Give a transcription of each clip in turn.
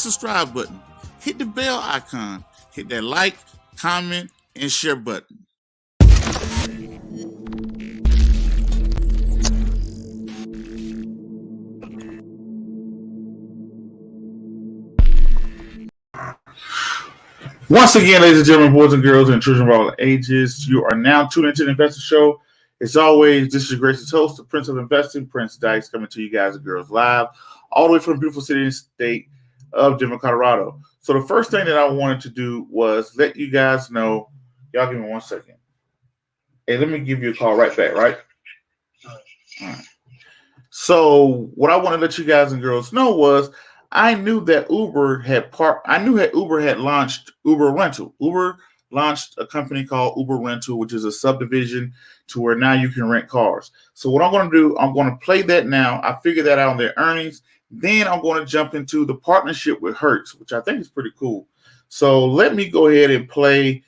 subscribe button, hit the bell icon, hit that like, comment, and share button. Once again, ladies and gentlemen, boys and girls, and children of all ages, you are now tuned into the Investor Show. As always, this is your gracious host, the Prince of Investing, Prince Dice, coming to you guys and girls live, all the way from the beautiful city and state of Denver, Colorado. So the first thing that I wanted to do was let you guys know, y'all give me 1 second. Hey, let me give you a call right back, right? All right. So what I want to let you guys and girls know was I knew that Uber had launched Uber Rental. Uber launched a company called Uber Rental, which is a subdivision to where now you can rent cars. So what I'm going to do, I'm going to play that now. I figured that out on their earnings. Then I'm going to jump into the partnership with Hertz, which I think is pretty cool. So let me go ahead and play.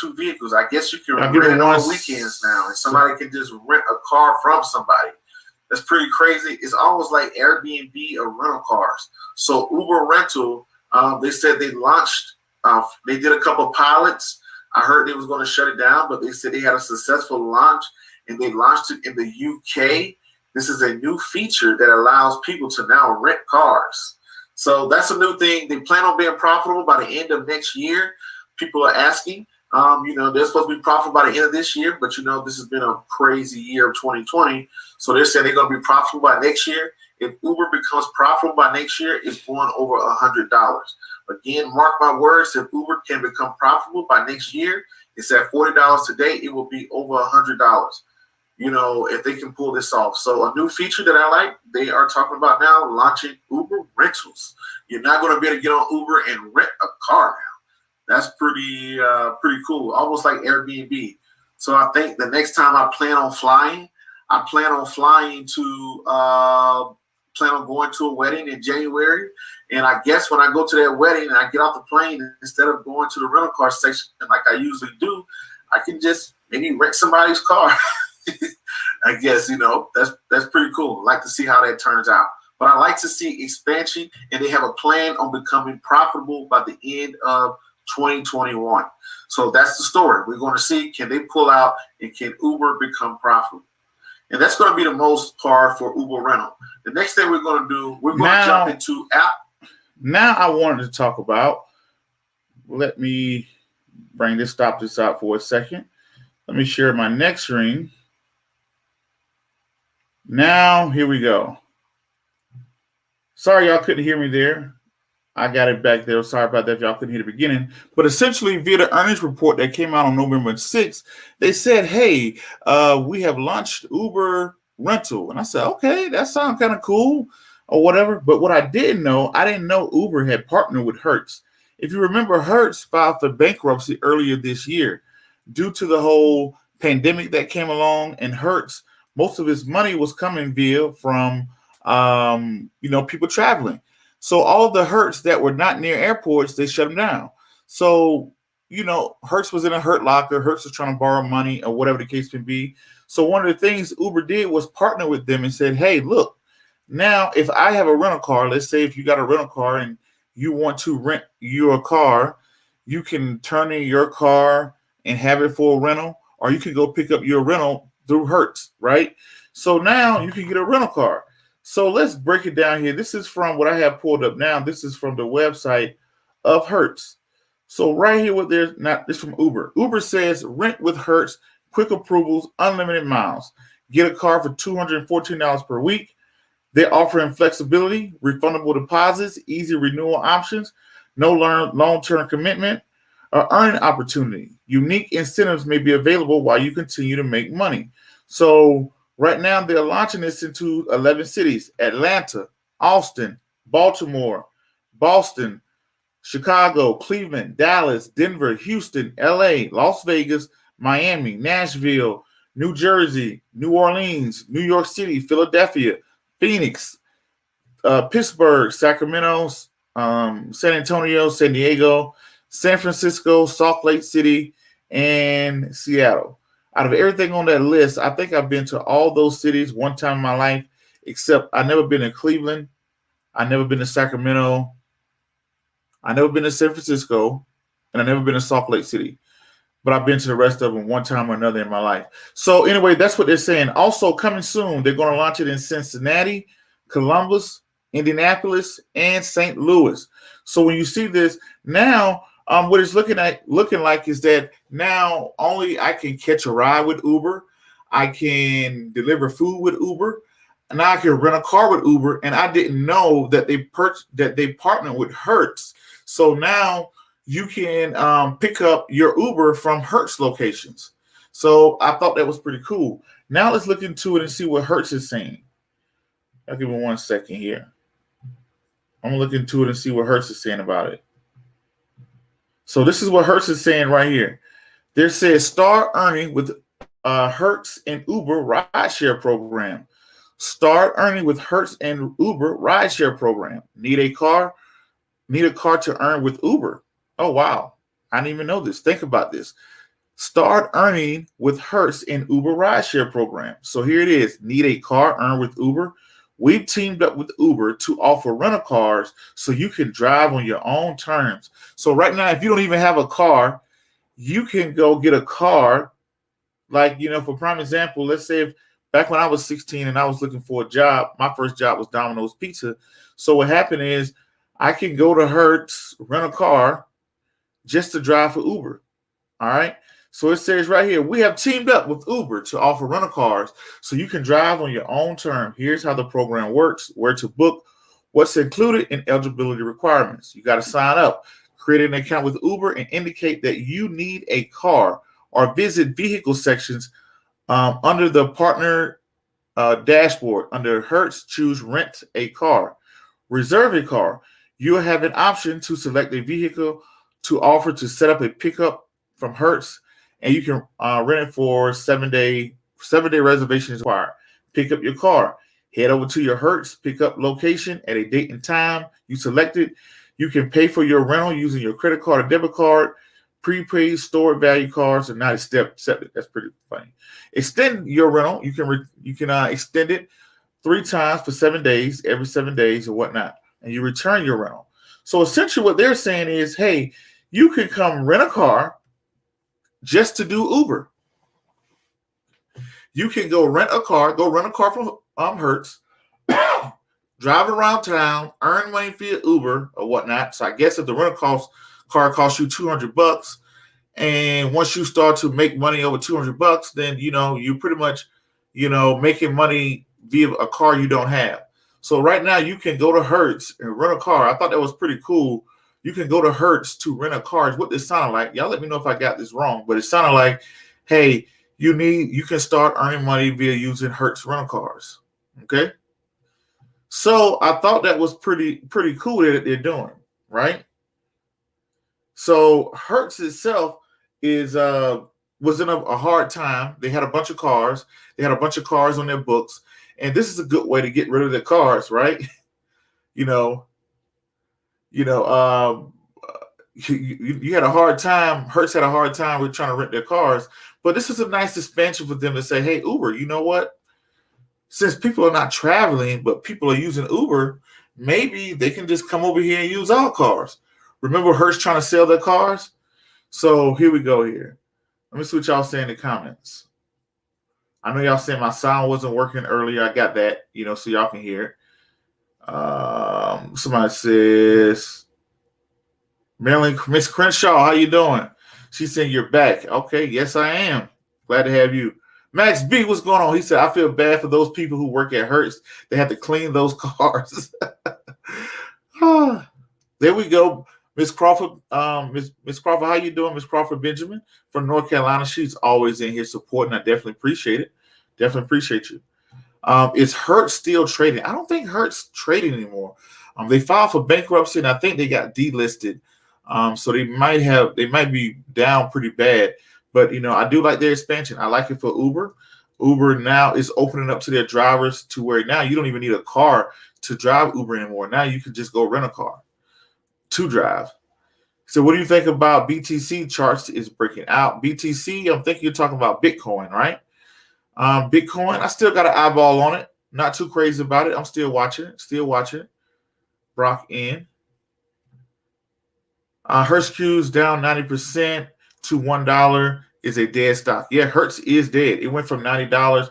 Two vehicles. I guess you can rent it on weekends now, and somebody can just rent a car from somebody. That's pretty crazy. It's almost like Airbnb or rental cars. So Uber Rental, they said they launched. They did a couple of pilots. I heard they was going to shut it down, but they said they had a successful launch, and they launched it in the UK. This is a new feature that allows people to now rent cars. So that's a new thing. They plan on being profitable by the end of next year. People are asking. They're supposed to be profitable by the end of this year, but this has been a crazy year of 2020. So they're saying they're going to be profitable by next year. If Uber becomes profitable by next year, it's going over $100. Again, mark my words, if Uber can become profitable by next year, it's at $40 today, it will be over $100. If they can pull this off. So a new feature that I like, they are talking about now, launching Uber Rentals. You're not going to be able to get on Uber and rent a car now. That's pretty cool, almost like Airbnb. So I think the next time I plan on flying to going to a wedding in January. And I guess when I go to that wedding and I get off the plane, instead of going to the rental car section like I usually do, I can just maybe rent somebody's car. I guess, that's pretty cool. I like to see how that turns out. But I like to see expansion, and they have a plan on becoming profitable by the end of 2021. So that's the story. We're going to see, can they pull out and can Uber become profitable? And that's going to be the most part for Uber Rental. The next thing we're going to do, we're going to jump into app. Now I wanted to talk about, let me stop this out for a second. Let me share my next screen. Now, here we go. Sorry, y'all couldn't hear me there. I got it back there. Sorry about that if y'all couldn't hear the beginning. But essentially, via the earnings report that came out on November 6th, they said, hey, we have launched Uber Rental. And I said, okay, that sounds kind of cool or whatever. But what I didn't know Uber had partnered with Hertz. If you remember, Hertz filed for bankruptcy earlier this year due to the whole pandemic that came along. And Hertz, most of his money was coming from people traveling. So all of the Hertz that were not near airports, they shut them down. So, Hertz was in a Hertz locker. Hertz was trying to borrow money or whatever the case may be. So one of the things Uber did was partner with them and said, hey, look, now if I have a rental car, let's say if you got a rental car and you want to rent your car, you can turn in your car and have it for a rental, or you can go pick up your rental through Hertz, right? So now you can get a rental car. So let's break it down here. This is from what I have pulled up now. This is from the website of Hertz. So right here, what there's not this from Uber. Uber says rent with Hertz, quick approvals, unlimited miles. Get a car for $214 per week. They're offering flexibility, refundable deposits, easy renewal options, no long-term commitment, earning opportunity. Unique incentives may be available while you continue to make money. So right now they're launching this into 11 cities: Atlanta, Austin, Baltimore, Boston, Chicago, Cleveland, Dallas, Denver, Houston, LA, Las Vegas, Miami, Nashville, New Jersey, New Orleans, New York City, Philadelphia, Phoenix, Pittsburgh, Sacramento, San Antonio, San Diego, San Francisco, Salt Lake City, and Seattle. Out of everything on that list, I think I've been to all those cities one time in my life, except I've never been to Cleveland. I've never been to Sacramento. I've never been to San Francisco, and I've never been to Salt Lake City. But I've been to the rest of them one time or another in my life. So anyway, that's what they're saying. Also coming soon, they're going to launch it in Cincinnati, Columbus, Indianapolis, and St. Louis. So when you see this now, what it's looking like is that now only I can catch a ride with Uber, I can deliver food with Uber, and now I can rent a car with Uber. And I didn't know that they partnered with Hertz. So now you can pick up your Uber from Hertz locations. So I thought that was pretty cool. Now let's look into it and see what Hertz is saying. I'll give me 1 second here. I'm going to look into it and see what Hertz is saying about it. So this is what Hertz is saying right here. They says start earning with Hertz and Uber rideshare program. Start earning with Hertz and Uber rideshare program. Need a car to earn with Uber. Oh, wow. I didn't even know this. Think about this. Start earning with Hertz and Uber rideshare program. So here it is. Need a car, earn with Uber. We've teamed up with Uber to offer rental cars so you can drive on your own terms. So right now, if you don't even have a car, you can go get a car. Like, for prime example, let's say if back when I was 16 and I was looking for a job, my first job was Domino's Pizza. So what happened is I can go to Hertz, rent a car just to drive for Uber. All right. So it says right here, we have teamed up with Uber to offer rental cars so you can drive on your own term. Here's how the program works, where to book, what's included, and eligibility requirements. You got to sign up, create an account with Uber, and indicate that you need a car, or visit vehicle sections under the partner dashboard. Under Hertz, choose rent a car. Reserve a car. You'll have an option to select a vehicle to offer to set up a pickup from Hertz, and you can rent it for 7-day reservation is required. Pick up your car. Head over to your Hertz pickup location at a date and time you selected. You can pay for your rental using your credit card or debit card. Prepaid stored value cards are not accepted. That's pretty funny. Extend your rental. You can extend it 3 times for 7 days, every 7 days or whatnot, and you return your rental. So essentially what they're saying is, hey, you can come rent a car just to do Uber. You can go rent a car from Hertz, drive around town, earn money via Uber or whatnot. So I guess if the rental car costs you $200, and once you start to make money over $200, then you pretty much making money via a car you don't have. So right now you can go to Hertz and rent a car. I thought that was pretty cool. You can go to Hertz to rent a car. Is what this sounded like. Y'all let me know if I got this wrong, but it sounded like, hey, you can start earning money via using Hertz rental cars. Okay. So I thought that was pretty cool that they're doing, right? So Hertz itself was in a hard time. They had a bunch of cars. They had a bunch of cars on their books, and this is a good way to get rid of their cars, right? You had a hard time. Hertz had a hard time with trying to rent their cars, but this is a nice expansion for them to say, hey, Uber, you know what? Since people are not traveling, but people are using Uber, maybe they can just come over here and use our cars. Remember Hertz trying to sell their cars? So here we go here. Let me see what y'all say in the comments. I know y'all saying my sound wasn't working earlier. I got that, so y'all can hear it. Somebody says, Marilyn, Miss Crenshaw, how you doing? She said you're back. Okay, yes I am. Glad to have you. Max B, what's going on? He said, I feel bad for those people who work at Hertz. They have to clean those cars. There we go. Miss Crawford, Miss Crawford, how you doing? Miss Crawford Benjamin from North Carolina. She's always in here supporting. I definitely appreciate it. Definitely appreciate you. Is Hertz still trading? I don't think Hertz trading anymore. They filed for bankruptcy and I think they got delisted. So they might be down pretty bad. But I do like their expansion. I like it for Uber. Uber now is opening up to their drivers to where now you don't even need a car to drive Uber anymore. Now you can just go rent a car to drive. So what do you think about BTC charts is breaking out? BTC, I'm thinking you're talking about Bitcoin, right? Bitcoin, I still got an eyeball on it. Not too crazy about it. I'm still watching it. Still watching it. Brock in. Hertz Q's down 90% to $1 is a dead stock. Yeah, Hertz is dead. It went from $90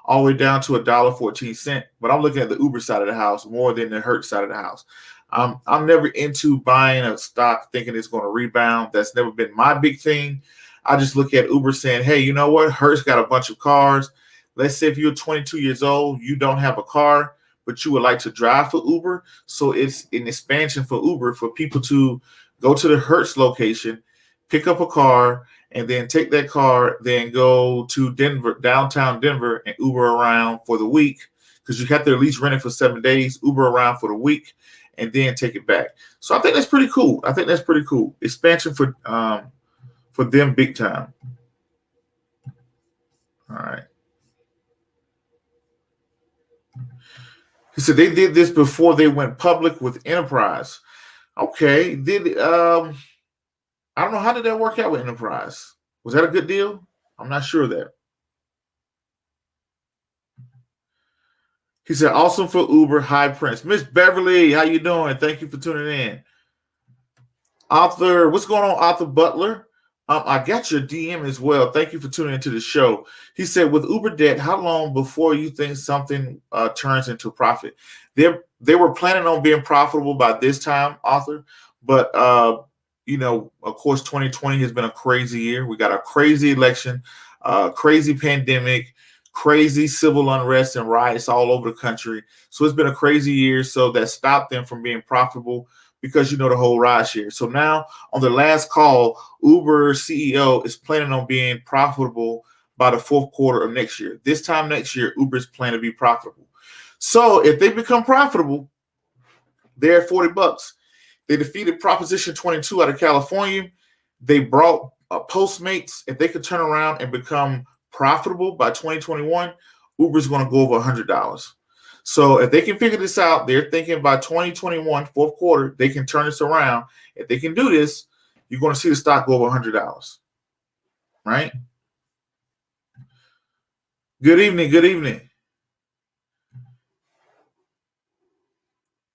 all the way down to $1.14. But I'm looking at the Uber side of the house more than the Hertz side of the house. I'm never into buying a stock thinking it's going to rebound. That's never been my big thing. I just look at Uber saying, hey, you know what? Hertz got a bunch of cars. Let's say if you're 22 years old, you don't have a car, but you would like to drive for Uber. So it's an expansion for Uber for people to go to the Hertz location, pick up a car, and then take that car, then go to Denver, downtown Denver, and Uber around for the week because you have to at least rent it for 7 days, Uber around for the week, and then take it back. So I think that's pretty cool. Expansion for them big time. All right. He said they did this before they went public with Enterprise. Okay. I don't know, how did that work out with Enterprise? Was that a good deal? I'm not sure of that. He said, awesome for Uber, High Prince. Miss Beverly, how you doing? Thank you for tuning in. Arthur, what's going on, Arthur Butler? I got your DM as well. Thank you for tuning into the show. He said, with Uber debt, how long before you think something turns into profit? They were planning on being profitable by this time, Arthur. But, of course, 2020 has been a crazy year. We got a crazy election, crazy pandemic, crazy civil unrest and riots all over the country. So it's been a crazy year. So that stopped them from being profitable because, the whole ride share. So now on the last call, Uber CEO is planning on being profitable by the fourth quarter of next year. This time next year, Uber is planning to be profitable. So if they become profitable, they're at $40. They defeated Proposition 22 out of California. They brought Postmates. If they could turn around and become profitable by 2021, Uber's going to go over $100. So if they can figure this out, they're thinking by 2021, fourth quarter, they can turn this around. If they can do this, you're going to see the stock go over $100. Right? Good evening. Good evening.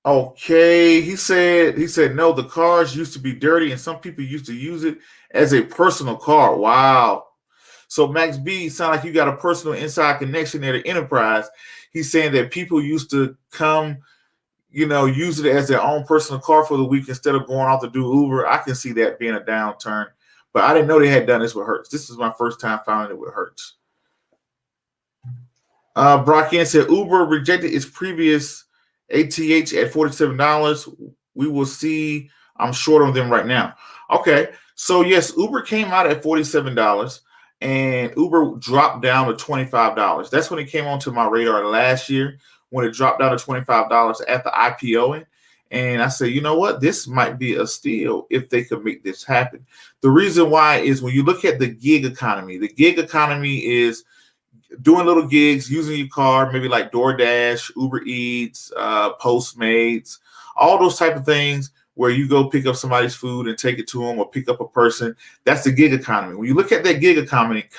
Okay, he said, no, the cars used to be dirty and some people used to use it as a personal car. Wow. So Max B, sound like you got a personal inside connection there to Enterprise. He's saying that people used to come, use it as their own personal car for the week instead of going off to do Uber. I can see that being a downturn, but I didn't know they had done this with Hertz. This is my first time finding it with Hertz. Brock Ian said Uber rejected its previous ATH at $47. We will see. I'm short on them right now. Okay. So yes, Uber came out at $47 and Uber dropped down to $25. That's when it came onto my radar last year when it dropped down to $25 at the IPOing. And I said, you know what? This might be a steal if they could make this happen. The reason why is when you look at the gig economy is doing little gigs, using your car, maybe like DoorDash, Uber Eats, Postmates, all those type of things where you go pick up somebody's food and take it to them or pick up a person. That's the gig economy. When you look at that gig economy,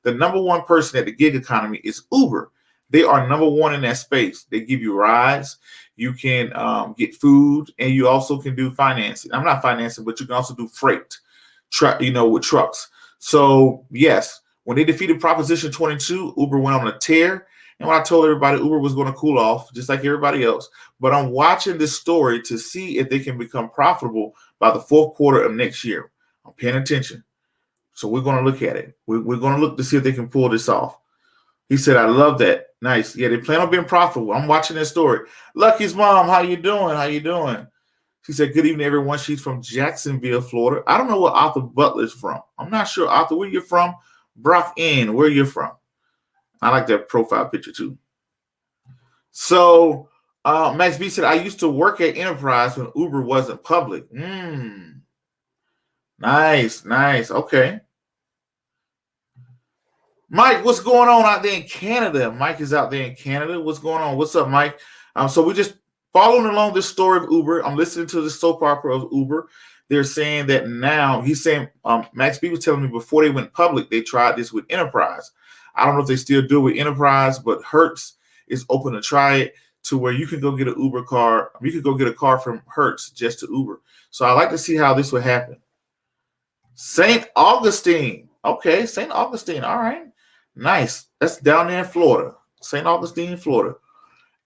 the number one person at the gig economy is Uber. They are number one in that space. They give you rides. You can get food, and you also can do financing. I'm not financing, but you can also do freight, with trucks. So yes, when they defeated Proposition 22, Uber went on a tear, And when I told everybody Uber was going to cool off, just like everybody else, but I'm watching this story to see if they can become profitable by the fourth quarter of next year. I'm paying attention. So we're going to look at it. We're going to look to see if they can pull this off. He said, I love that. Nice. Yeah, they plan on being profitable. I'm watching this story. Lucky's mom, how you doing? How you doing? She said, good evening, everyone. She's from Jacksonville, Florida. I don't know where Arthur Butler's from. I'm not sure. Arthur, where you're from? Brock N, where you're from? I like that profile picture too. So Max B said, I used to work at Enterprise when Uber wasn't public. Nice. Okay. Mike, what's going on out there in Canada? Mike is out there in Canada. What's going on? What's up, Mike? So we're just following along this story of Uber. I'm listening to the soap opera of Uber. They're saying that now, he's saying, Max B was telling me before they went public, they tried this with Enterprise. I don't know if they still do it with Enterprise, but Hertz is open to try it to where you can go get an Uber car. You can go get a car from Hertz just to Uber. So I like to see how this would happen. St. Augustine. Okay, St. Augustine. All right. Nice. That's down there in Florida. St. Augustine, Florida.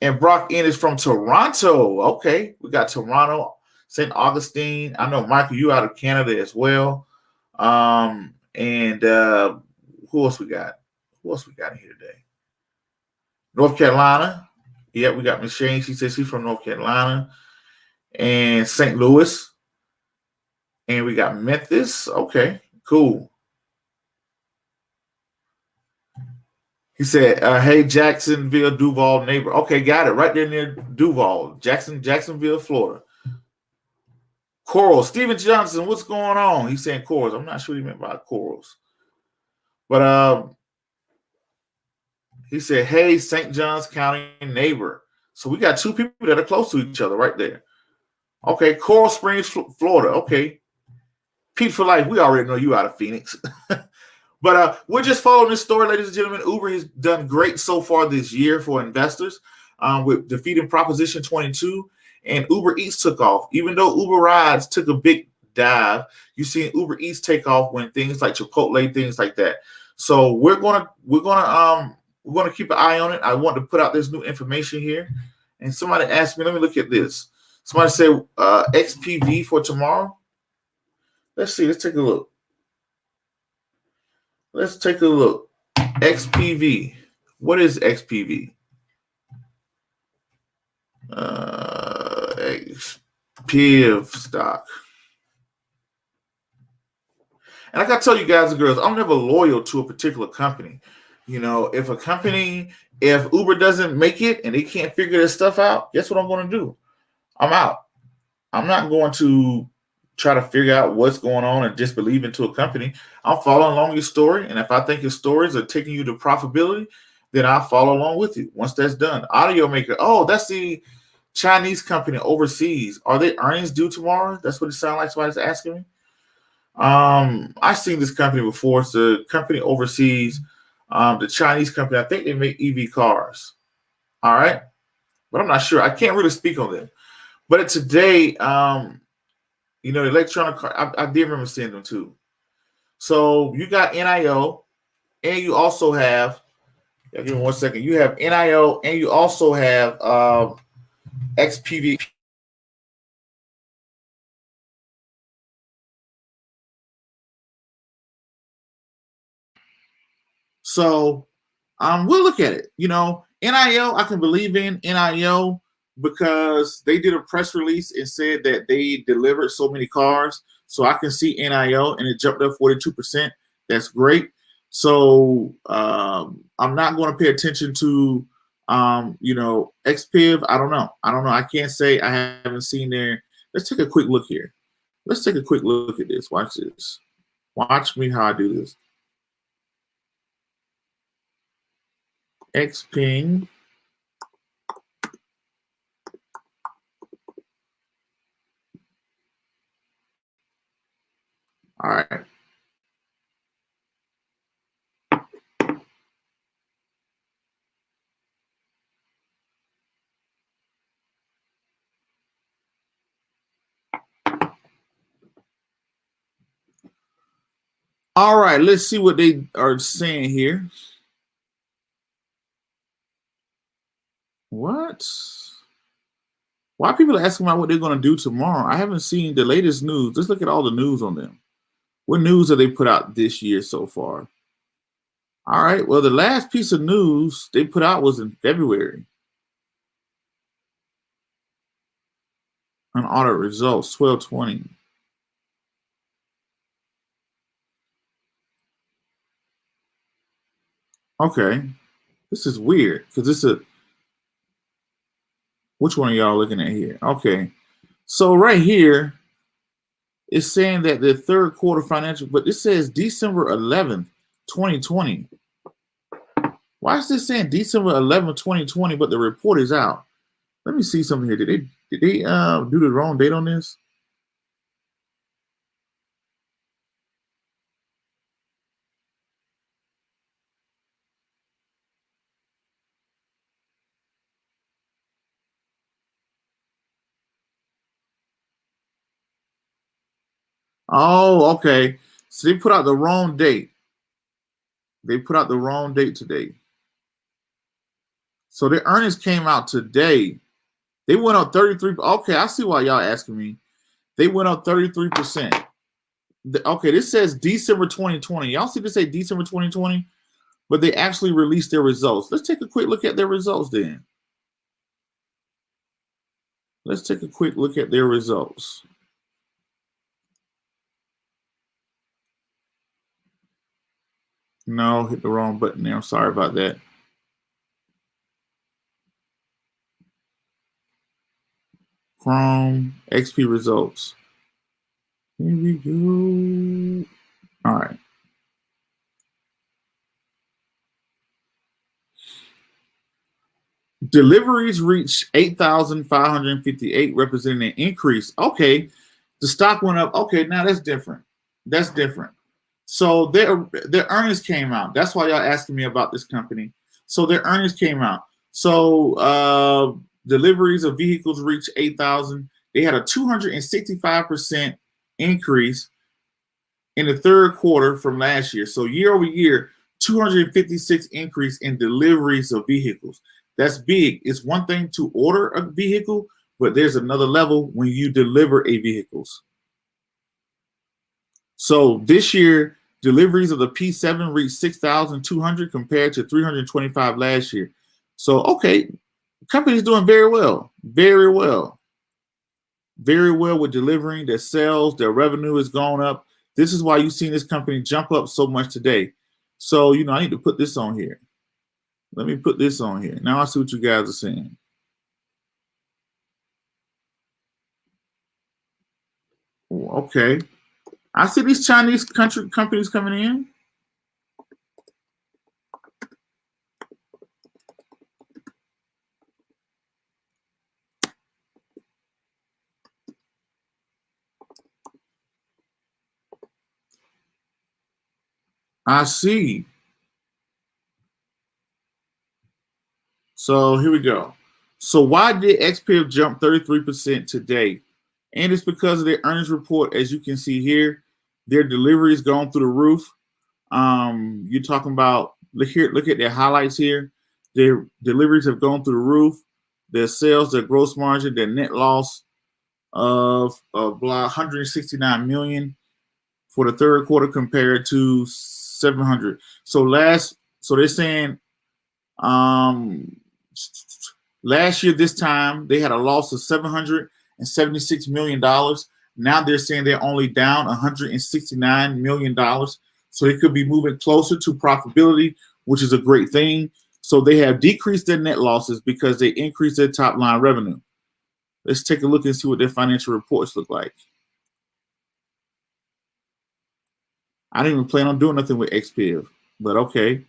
And Brock N is from Toronto. Okay. We got Toronto, St. Augustine. I know, Michael, you out of Canada as well. And who else we got? Who else we got in here today? North Carolina. Yeah, we got Miss Shane. She says she's from North Carolina. And St. Louis. And we got Memphis. Okay, cool. He said, hey, Jacksonville, Duval neighbor. Okay, got it. Right there near Duval. Jacksonville, Florida. Corals. Steven Johnson, what's going on? He's saying corals. I'm not sure what he meant by corals. But he said, hey, St. Johns County neighbor. So we got two people that are close to each other right there. Okay, Coral Springs, Florida. Okay. Pete for life, we already know you out of Phoenix. But we're just following this story, ladies and gentlemen. Uber has done great so far this year for investors with defeating Proposition 22. And Uber Eats took off. Even though Uber Rides took a big dive, you've seen Uber Eats take off when things like Chipotle, things like that. So we're gonna keep an eye on it. I want to put out this new information here. And somebody asked me, let me look at this. Somebody said XPV for tomorrow. Let's see. Let's take a look. XPV. What is XPV? XPIV stock. And I got to tell you guys and girls, I'm never loyal to a particular company. You know, if Uber doesn't make it and they can't figure this stuff out, guess what I'm going to do? I'm out. I'm not going to try to figure out what's going on and just believe into a company. I'm following along your story. And if I think your stories are taking you to profitability, then I'll follow along with you. Once that's done, audio maker. Oh, that's the Chinese company overseas. Are they earnings due tomorrow? That's what it sounds like somebody's asking me. I've seen this company before. It's a company overseas, the Chinese company. I think they make EV cars. All right. But I'm not sure. I can't really speak on them. But today, you know, electronic car, I did remember seeing them too. So you got NIO, and you also have, give me 1 second. You have NIO, and you also have XPV. So we'll look at it. You know, NIO, I can believe in NIO because they did a press release and said that they delivered so many cars. So I can see NIO and it jumped up 42%. That's great. So I'm not going to pay attention to, you know, XPIV. I don't know. I can't say. I haven't seen their. Let's take a quick look here. Let's take a quick look at this. Watch this. Watch me how I do this. Xping. All right. All right, let's see what they are saying here. What? Why people are asking about what they're going to do tomorrow? I haven't seen the latest news. Let's look at all the news on them. What news have they put out this year so far? All right. Well, the last piece of news they put out was in February. On audit results, 12/20. Okay. This is weird because this is which one are y'all looking at here? Okay. So right here, it's saying that the third quarter financial, but it says December 11th, 2020. Why is this saying December 11th, 2020, but the report is out? Let me see something here. Did they do the wrong date on this? Oh, okay. So they put out the wrong date. They put out the wrong date today. So the earnings came out today. They went up 33. Okay, I see why y'all asking me. They went up 33%. Okay, this says December 2020. Y'all see this say December 2020, but they actually released their results. Let's take a quick look at their results then. Let's take a quick look at their results. No, hit the wrong button there. I'm sorry about that. Chrome, XP results. Here we go. All right. Deliveries reached 8,558, representing an increase. Okay, the stock went up. Okay, now that's different. That's different. So their earnings came out. That's why y'all asking me about this company. So their earnings came out. So deliveries of vehicles reached 8,000. They had a 265% increase in the third quarter from last year. So year over year, 256 increase in deliveries of vehicles. That's big. It's one thing to order a vehicle, but there's another level when you deliver a vehicles. So this year, deliveries of the P7 reached 6,200 compared to 325 last year. So, okay, the company's doing very well, very well. Very well with delivering. Their sales, their revenue has gone up. This is why you've seen this company jump up so much today. So, I need to put this on here. Let me put this on here. Now I see what you guys are saying. Okay. I see these Chinese companies coming in. I see. So here we go. So why did XPIP jump 33% today? And it's because of their earnings report. As you can see here, their deliveries gone through the roof. You're talking about, look at their highlights here. Their deliveries have gone through the roof. Their sales, their gross margin, their net loss of 169 million for the third quarter compared to 700. So they're saying last year this time they had a loss of $776 million. Now they're saying they're only down $169 million. So they could be moving closer to profitability, which is a great thing. So they have decreased their net losses because they increased their top line revenue. Let's take a look and see what their financial reports look like. I didn't even plan on doing nothing with XPIV, but okay.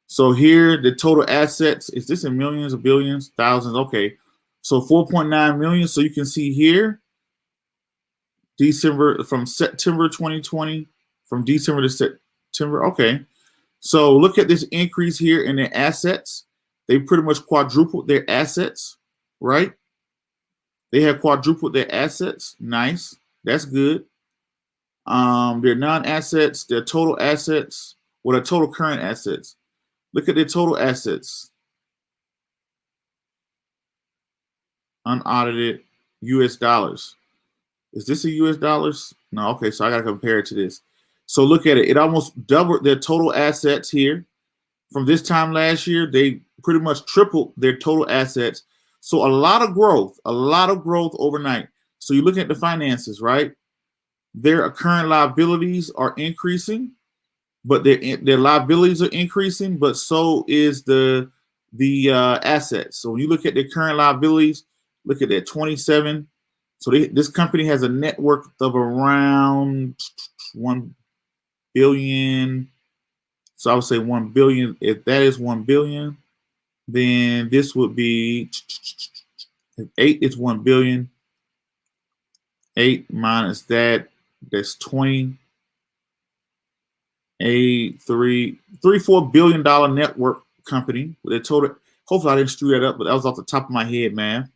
So here, the total assets, is this in millions or billions, thousands? Okay. So 4.9 million. So you can see here, from September 2020, from December to September. Okay. So look at this increase here in their assets. They pretty much quadrupled their assets, right? They have quadrupled their assets. Nice. That's good. Their non-assets, their total assets, their total current assets. Look at their total assets. unaudited US dollars. Is this a US dollars? No, okay, so I gotta compare it to this. So look at it. It almost doubled their total assets here. From this time last year, they pretty much tripled their total assets. So a lot of growth overnight. So you look at the finances, right? Their current liabilities are increasing, but their liabilities are increasing, but so is the assets. So when you look at their current liabilities, look at that 27. So this company has a net worth of around 1 billion. So I would say 1 billion. If that is 1 billion, then this would be 8 is 1 billion. 8 minus that, that's 20. A $4 billion network company with a total. Hopefully I didn't screw that up, but that was off the top of my head, man.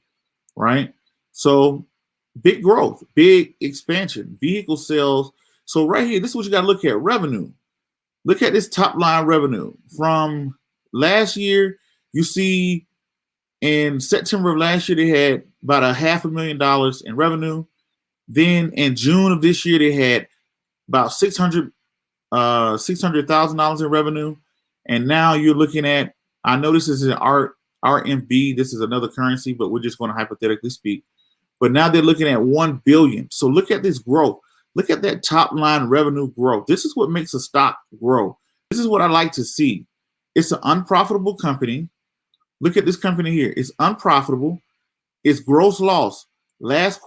Right? So big growth, big expansion, vehicle sales. So right here, this is what you got to look at. Revenue. Look at this top line revenue from last year. You see, in September of last year, they had about $500,000 in revenue. Then in June of this year, they had about $600,000 in revenue. And now you're looking at, I know this is an RMB. This is another currency, but we're just going to hypothetically speak. But now they're looking at 1 billion. So look at this growth. Look at that top line revenue growth. This is what makes a stock grow. This is what I like to see. It's an unprofitable company. Look at this company here. It's unprofitable. It's gross loss. Last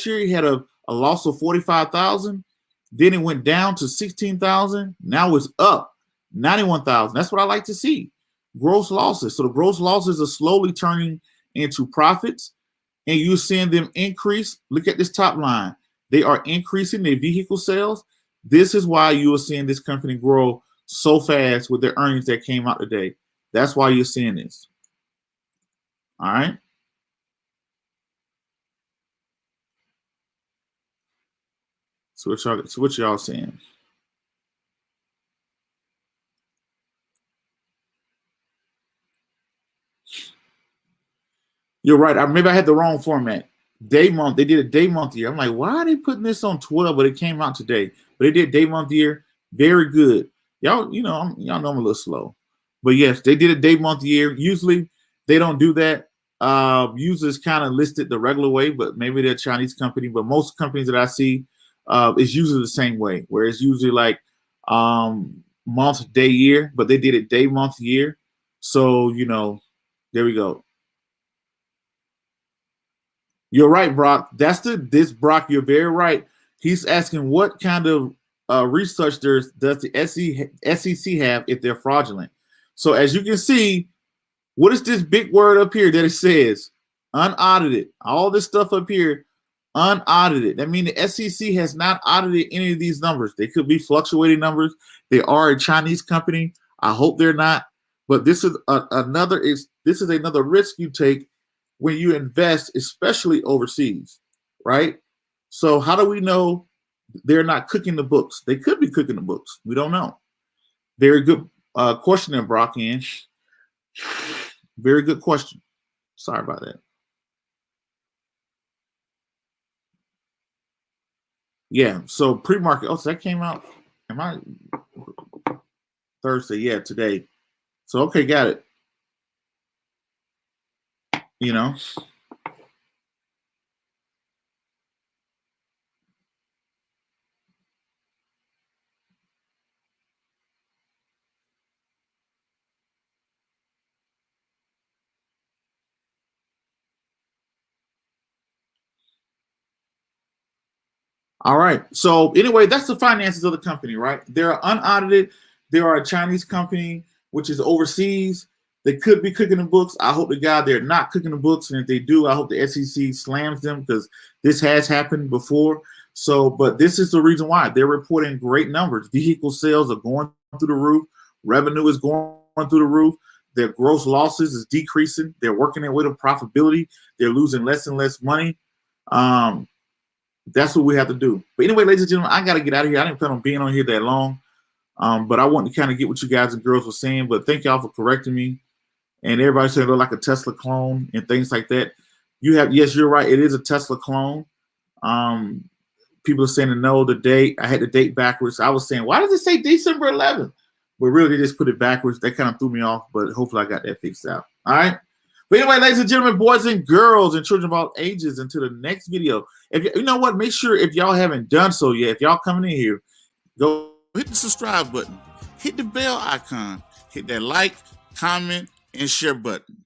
year, he had a loss of 45,000. Then it went down to 16,000. Now it's up 91,000. That's what I like to see. Gross losses. So the gross losses are slowly turning into profits, and you're seeing them increase. Look at this top line. They are increasing their vehicle sales. This is why you are seeing this company grow so fast with their earnings that came out today. That's why you're seeing this. All right. So what y'all saying? You're right. Maybe I had the wrong format. Day month. They did a day month year. I'm like, why are they putting this on 12? But it came out today. But they did day month year. Very good. Y'all, y'all know I'm a little slow. But yes, they did a day month year. Usually they don't do that. Usually it's kind of listed the regular way, but maybe they're a Chinese company. But most companies that I see is usually the same way, where it's usually like month, day, year. But they did it day, month, year. So, there we go. You're right, Brock. This Brock. You're very right. He's asking what kind of research does the SEC have if they're fraudulent. So as you can see, what is this big word up here that it says unaudited? All this stuff up here, unaudited. That means the SEC has not audited any of these numbers. They could be fluctuating numbers. They are a Chinese company. I hope they're not. But this is another risk you take when you invest, especially overseas, right? So how do we know they're not cooking the books? They could be cooking the books. We don't know. Very good question there, Brock. Very good question. Sorry about that. Yeah, so pre-market. Oh, so that came out. Am I Thursday? Yeah, today. So okay, got it. All right. So anyway, that's the finances of the company, right? They're unaudited. They are a Chinese company, which is overseas. They could be cooking the books. I hope to God they're not cooking the books. And if they do, I hope the SEC slams them because this has happened before. So, but this is the reason why they're reporting great numbers. Vehicle sales are going through the roof. Revenue is going through the roof. Their gross losses is decreasing. They're working their way to profitability. They're losing less and less money. That's what we have to do. But anyway, ladies and gentlemen, I got to get out of here. I didn't plan on being on here that long. But I want to kind of get what you guys and girls were saying. But thank y'all for correcting me. And everybody said it looked like a Tesla clone and things like that. Yes, you're right. It is a Tesla clone. People are saying no, the date. I had the date backwards. I was saying, why does it say December 11th? But really, they just put it backwards. That kind of threw me off, but hopefully I got that fixed out. All right. But anyway, ladies and gentlemen, boys and girls, and children of all ages, until the next video. If you know what, make sure if y'all haven't done so yet, if y'all coming in here, go hit the subscribe button, hit the bell icon, hit that like, comment, and share button.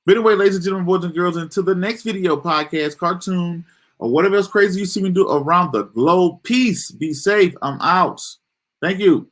But anyway, ladies and gentlemen, boys and girls, until the next video, podcast, cartoon, or whatever else crazy you see me do around the globe. Peace. Be safe. I'm out. Thank you.